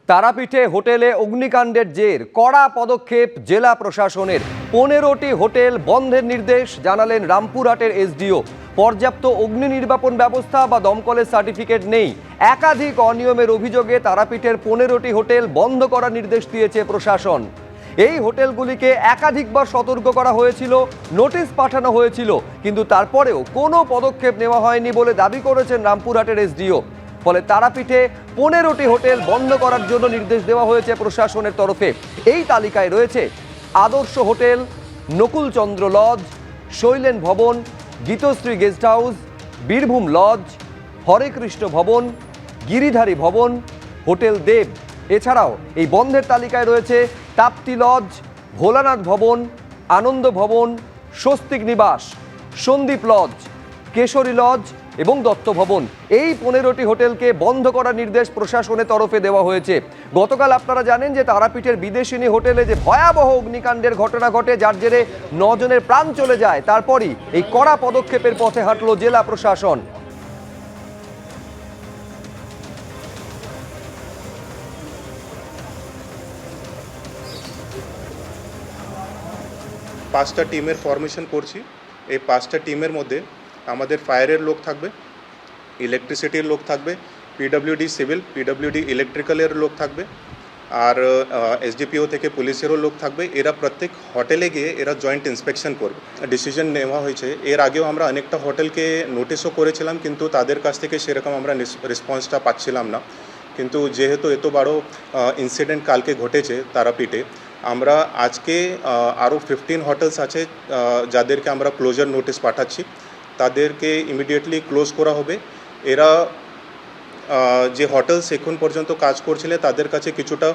তারাপীঠে হোটেলে অগ্নিকাণ্ডের জের, কড়া পদক্ষেপ জেলা প্রশাসনের। 15টি হোটেল বন্ধের নির্দেশ জানালেন রামপুরহাটের এসডিও। পর্যাপ্ত অগ্নি নির্বাপন ব্যবস্থা বা দমকলের সার্টিফিকেট নেই। একাধিক অনিয়মের অভিযোগে তারাপীঠের 15টি হোটেল বন্ধ করার নির্দেশ দিয়েছে প্রশাসন। এই হোটেলগুলিকে একাধিকবার সতর্ক করা হয়েছিল, নোটিশ পাঠানো হয়েছিল, কিন্তু তারপরেও কোনো পদক্ষেপ নেওয়া হয়নি বলে দাবি করেছেন রামপুরহাটের এসডিও। ফলে তারাপীঠে 15টি হোটেল বন্ধ করার জন্য নির্দেশ দেওয়া হয়েছে প্রশাসনের তরফে। এই তালিকায় রয়েছে আদর্শ hotel, Nakulchandra lodge, Shailen Bhavan, Gitashree guest house, Birbhum lodge, Harekrishna Bhavan, Giridhari ভবন, হোটেল দেব। এছাড়াও এই বন্ধের তালিকায় রয়েছে তাপ্তি লজ, ভোলানাথ ভবন, আনন্দ ভবন, স্বস্তিক নিবাস, সন্দীপ লজ, কেশরী লজ এবং দত্ত ভবন। এই 15টি হোটেলকে বন্ধ করার নির্দেশ প্রশাসনের তরফে দেওয়া হয়েছে। গতকাল আপনারা জানেন যে তারাপীঠের বিদেশিনী হোটেলে যে ভয়াবহ অগ্নিকাণ্ডের ঘটনা ঘটে, যার জেরে 9 জনের প্রাণ চলে যায়, তারপরই এই কড়া পদক্ষেপের পথে হাঁটল জেলা প্রশাসন। পাঁচটা টিমের ফরমেশন করছি। এই 5টা টিমের মধ্যে আমাদের ফায়ারের লোক থাকবে, ইলেকট্রিসিটির লোক থাকবে, পিডব্লিউডি সিভিল, পিডব্লিউডি ইলেকট্রিক্যালের লোক থাকবে, আর এসডিপিও থেকে পুলিশেরও লোক থাকবে। এরা প্রত্যেক হোটেলে গিয়ে এরা জয়েন্ট ইন্সপেকশন করবে। ডিসিশন নেওয়া হয়েছে। এর আগেও আমরা অনেকটা হোটেলকে নোটিশও করেছিলাম, কিন্তু তাদের কাছ থেকে সেরকম আমরা রেসপন্সটা পাচ্ছিলাম না। কিন্তু যেহেতু এত বড় ইনসিডেন্ট কালকে ঘটেছে তারাপীঠে, আমরা আজকে আরও 15 হোটেলস আছে যাদেরকে আমরা ক্লোজার নোটিশ পাঠাচ্ছি। তাদেরকে ইমিডিয়েটলি ক্লোজ করা হবে। এরা যে হোটেলস এখন পর্যন্ত কাজ করছিলেন তাদের কাছে কিছুটা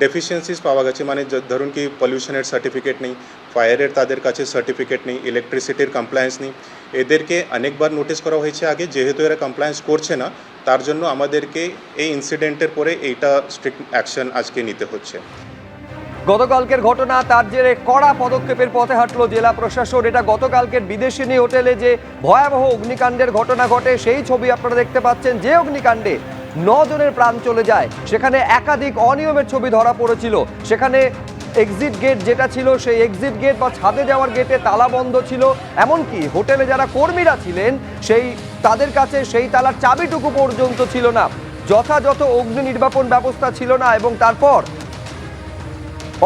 ডেফিসিয়েন্সিস পাওয়া গেছে, মানে ধরুন কি পলিউশনের সার্টিফিকেট নেই, ফায়ারের তাদের কাছে সার্টিফিকেট নেই, ইলেকট্রিসিটির কমপ্লায়েন্স নেই। এদেরকে অনেকবার নোটিশ করা হয়েছে আগে, যেহেতু এরা কমপ্লায়েন্স করছে না, তার জন্য আমাদেরকে এই ইনসিডেন্টের পরে এইটা স্ট্রিক্ট অ্যাকশন আজকে নিতে হচ্ছে। গতকালকের ঘটনা, তার জেরে কড়া পদক্ষেপের পথে হাঁটল জেলা প্রশাসন। এটা গতকালকের বিদেশিনী হোটেলে যে ভয়াবহ অগ্নিকাণ্ডের ঘটনা ঘটে, সেই ছবি আপনারা দেখতে পাচ্ছেন। যে অগ্নিকাণ্ডে 9 জনের প্রাণ চলে যায়, সেখানে একাধিক অনিয়মের ছবি ধরা পড়েছিল। সেখানে এক্সিট গেট যেটা ছিল, সেই এক্সিট গেট বা ছাদে যাওয়ার গেটে তালা বন্ধ ছিল। এমনকি হোটেলে যারা কর্মীরা ছিলেন তাদের কাছে সেই তালার চাবিটুকু পর্যন্ত ছিল না। যথাযথ অগ্নি নির্বাপন ব্যবস্থা ছিল না। এবং তারপর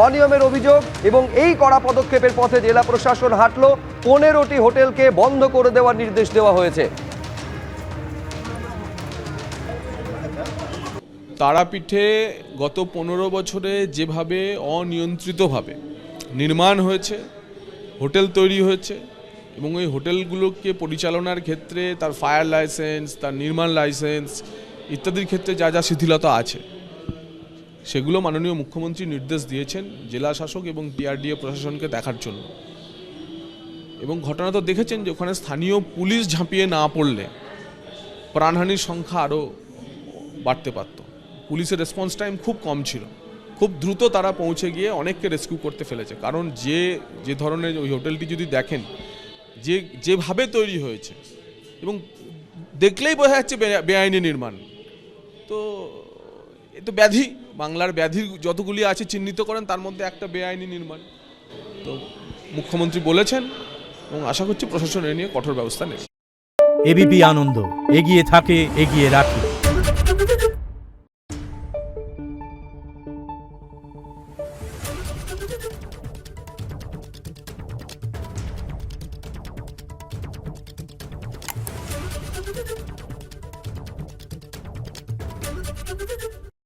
অনিয়মের অভিযোগ এবং এই কড়া পদক্ষেপের পথে জেলা প্রশাসন হাঁটল। 15টি হোটেলকে বন্ধ করে দেওয়ার নির্দেশ দেওয়া হয়েছে। তারাপীঠে গত 15 বছরে যেভাবে অনিয়ন্ত্রিতভাবে নির্মাণ হয়েছে, হোটেল তৈরি হয়েছে, এবং ওই হোটেলগুলোকে পরিচালনার ক্ষেত্রে তার ফায়ার লাইসেন্স, তার নির্মাণ লাইসেন্স ইত্যাদির ক্ষেত্রে যা যা শিথিলতা আছে, সেগুলো মাননীয় মুখ্যমন্ত্রী নির্দেশ দিয়েছেন জেলা শাসক এবং টিআরডিএ প্রশাসনকে দেখার জন্য। এবং ঘটনা তো দেখেছেন যে ওখানে স্থানীয় পুলিশ ঝাঁপিয়ে না পড়লে প্রাণহানির সংখ্যা আরও বাড়তে পারত। পুলিশের রেসপন্স টাইম খুব কম ছিল, খুব দ্রুত তারা পৌঁছে গিয়ে অনেককে রেস্কিউ করতে ফেলেছে। কারণ যে ধরনের ওই হোটেলটি যদি দেখেন, যেভাবে তৈরি হয়েছে, এবং দেখলেই বোঝা যাচ্ছে বেআইনি নির্মাণ। তো এ তো ব্যাধি, বাংলার ব্যাধি যতগুলি আছে চিহ্নিত করেন, তার মধ্যে একটা বেআইনি নির্মাণ। তো মুখ্যমন্ত্রী বলেছেন এবং আশা করছি প্রশাসন এ নিয়ে কঠোর ব্যবস্থা নেবে। এবিপি আনন্দ, এগিয়ে থাকে, এগিয়ে রাখে।